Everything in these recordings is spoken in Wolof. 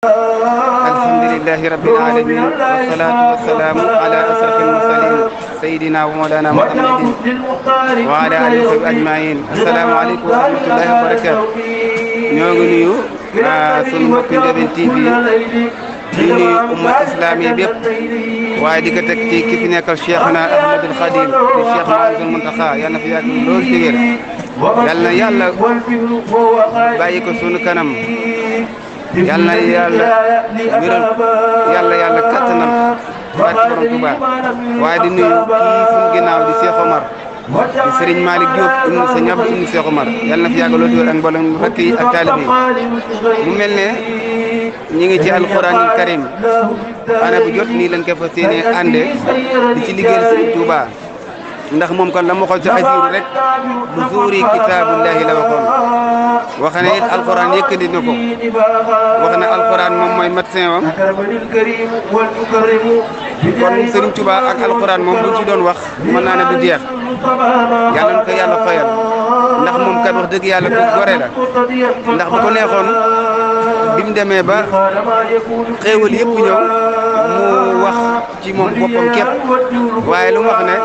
الحمد لله رب العالمين والصلاة والسلام على أشرف المرسلين سيدنا ومولانا محمد وعلى آله وصحبه أجمعين. السلام عليكم ورحمة الله وبركاته. ñoo ngi nuyu sunu mbokk Ndiobène TV di nuyu umma islamiya bépp waaye di ko teg ci ki fi nekkal Cheikhna Ahmadul Khadim di Cheikh Mouhamadoul Mountakha yal na fi yàgg lool dëgër yal na yàlla bàyyi ko sunu kanam. yal na yàlla wéral yàlla kattanam barke borom Tuuba waaye di nuyu kii suñu ginnaaw di Cheikh Omar di Serigne Malick Diop ibnu sa ñab ibnu Cheikh Omar yal na fi yàgg lool dëgër ak mboolem rakk yi ak taalibe yi mu mel ne ñi ngi ci alquranul karim ana bu jot nii lañ ko fas yéene ànde di ci liggéeyal Serigne Touba ndax moom kon la ma xool ci asiru rek bu zuuri kitaabullahi la waxoon wax na it alquran yëkkandi na ko wax na alquran moom mooy médecin wam kon Serigne Touba ak alquran moom buñ ci doon wax mën naa ne du jeex yàlla na ko yàlla fayal ndax moom kat wax dëgg yàlla ku gore la ndax bu ko neexoon bi mu demee ba xéewal yëpp ñëw mu wax ci moom boppam képp waaye lu mu wax ne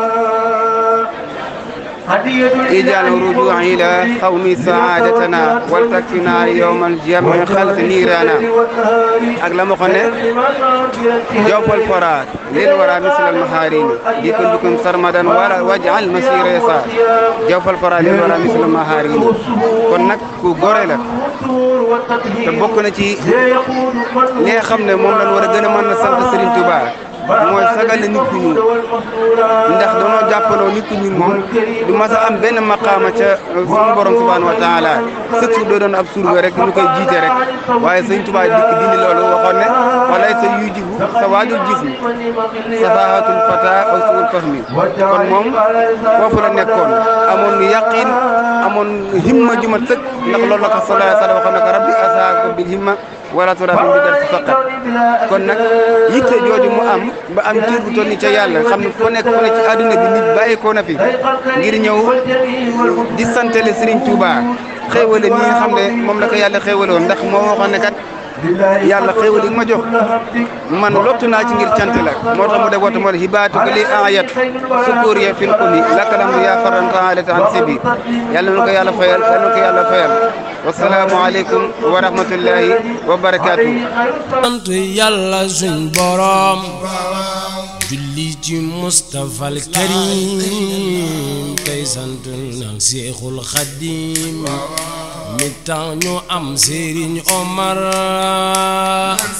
ijal ruju'i ila qawmi sa'adatana wal takfina yawmal jam'i khalq nirana ak la ma xone jawfal farat lil wara misl al maharin dikun bikum sarmadan wala waj'al masira yasa jawfal farat lil wara misl al maharin kon nag ku gore la te bokk na ci li nga xam ne moom lañ war a gën a mën a sant Serigne Touba mooy sagal na nit ku ñuul ndax dañoo jàppaloo nit ku ñuul moom du mas a am benn maqaama ca suñu borom subhanahu wa taala surtout doo doon ab surga rek ñu koy jiite rek waaye sëñ Tuubaa dikk dindi loolu waxoon ne walay sa yuy jibu sa waajul jismi safahatul fata aw suul fahmi kon moom foofu la nekkoon amoon yaqin amoon himma ju mat sëkk ndax loolu la ko sallallahu alayhi wa sallam waxoon ne ko rabbi asaaka bil himma wala turabbi bi dar si faqat kon nag yitte jooju mu am ba am jiir bu toll ni ca yàlla xam ne foo nekk fu ne ci àdduna bi nit bàyyi ko na fi ngir ñëw di santale Serigne Touba xéewale mi nga xam ne moom la ko yàlla xéewaloon ndax moo waxoon ne kat yàlla xéewal yi ma jox man lottu naa ci ngir cant la moo tax mu def woote moo la hibaatu ko li ayat sukuur ya fil umi lakalam yaa faranta alata an sibi yàlla na ko yàlla fayal yàlla na ko yàlla fayal wasalaamu aleykum wa rahmatullahi wa barakaatu. sant yàlla suñ borom julli ci Mustafa al Karim tey sant nag Seexul Xadim mi tax ñu am Serigne Omar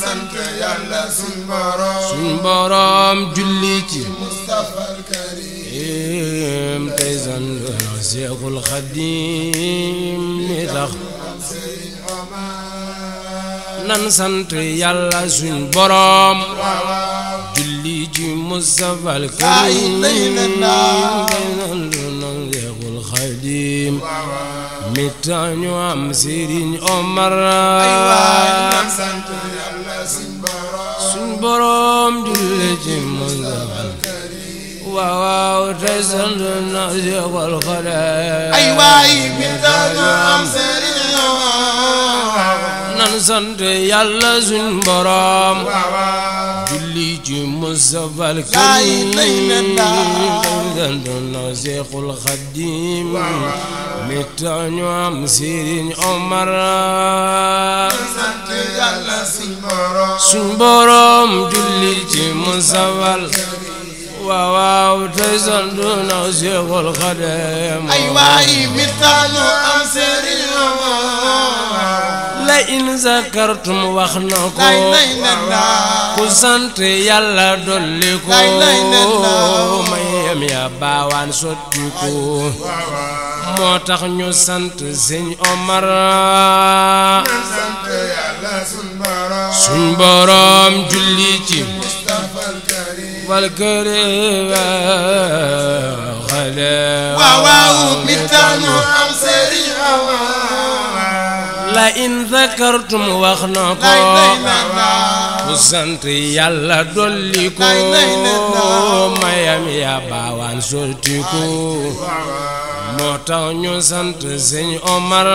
sant yàlla suñ borom julli ci Mustafa al Karim tey sant nag Seexul Xadim mi tax nan sant yàlla suñ borom julli ci Mustafa al Karim Seexul Xadim mi tax ñu am Serigne Omar nan sant yàlla suñ borom julli ci Mustafa al Karim waaw tey sant na Seexul Xadim ay waay mi tax ñu am Serigne Omar nan sant yàlla suñ borom julli ci Mustafa al Karim na Seexul Xadim mi tax ñu am Serigne Omar sant yàlla suñ borom julli ci Mustafa al waaw tey sant na Seexul Xadim ay waay mi tax ñu am Serigne Omar la in zakartum wax na ko ku sant yàlla dolli ko mayam ya baawaan sotti ko moo tax ñu sant sëñ Omar sant yàlla suñ borom julli ci Mustafa al Karim wal Karim waaw mi tax ñu am Serigne Omar la in zakartum wax na ko ku sant yàlla dolli ko mayam ya baawaan sotti ko moo tax ñu sant sëñ Omar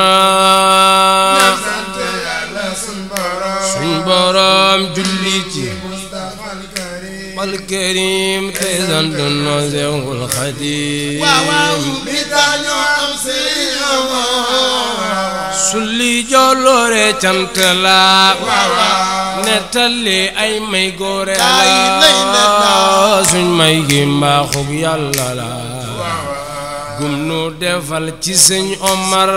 sant yàlla suñ suñ borom julli ci wal karim te sant na Seexul Xadiim sulli joloore cant la nettali ay may góore la suñ may gi mbaaxug Yàlla la gum nu defal ci sëñ Omar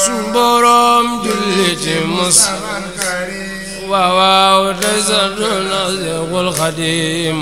suñ borom julli ci mus waaw waaw te sant na Seexul Xadiim